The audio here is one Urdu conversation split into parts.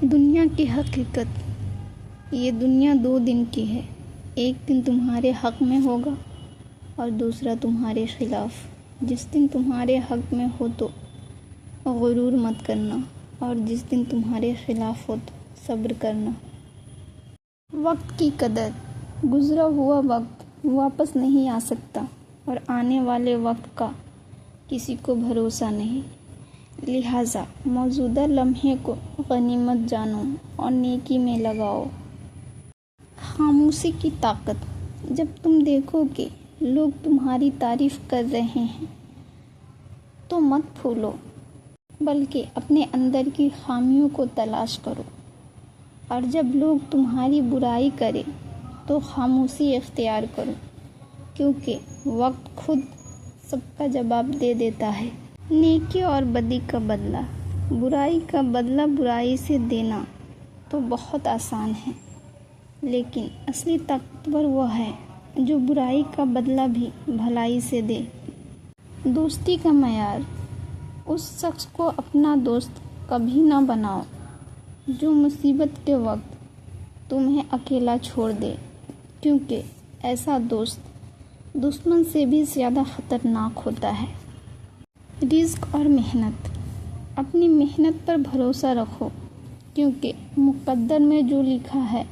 دنیا کی حقیقت، یہ دنیا 2 دن کی ہے، ایک دن تمہارے حق میں ہوگا اور دوسرا تمہارے خلاف۔ جس دن تمہارے حق میں ہو تو غرور مت کرنا، اور جس دن تمہارے خلاف ہو تو صبر کرنا۔ وقت کی قدر، گزرا ہوا وقت واپس نہیں آ سکتا اور آنے والے وقت کا کسی کو بھروسہ نہیں، لہٰذا موجودہ لمحے کو غنیمت جانو اور نیکی میں لگاؤ۔ خاموشی کی طاقت، جب تم دیکھو کہ لوگ تمہاری تعریف کر رہے ہیں تو مت پھولو، بلکہ اپنے اندر کی خامیوں کو تلاش کرو، اور جب لوگ تمہاری برائی کریں تو خاموشی اختیار کرو، کیونکہ وقت خود سب کا جواب دے دیتا ہے۔ نیکی اور بدی کا بدلہ، برائی کا بدلہ برائی سے دینا تو بہت آسان ہے، لیکن اصلی طاقتور وہ ہے جو برائی کا بدلہ بھی بھلائی سے دے۔ دوستی کا معیار، اس شخص کو اپنا دوست کبھی نہ بناؤ جو مصیبت کے وقت تمہیں اکیلا چھوڑ دے، کیونکہ ایسا دوست دشمن سے بھی زیادہ خطرناک ہوتا ہے۔ رزق اور محنت، اپنی محنت پر بھروسہ رکھو، کیونکہ مقدر میں جو لکھا ہے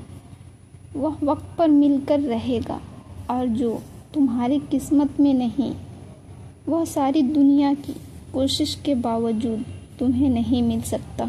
وہ وقت پر مل کر رہے گا، اور جو تمہاری قسمت میں نہیں وہ ساری دنیا کی کوشش کے باوجود تمہیں نہیں مل سکتا۔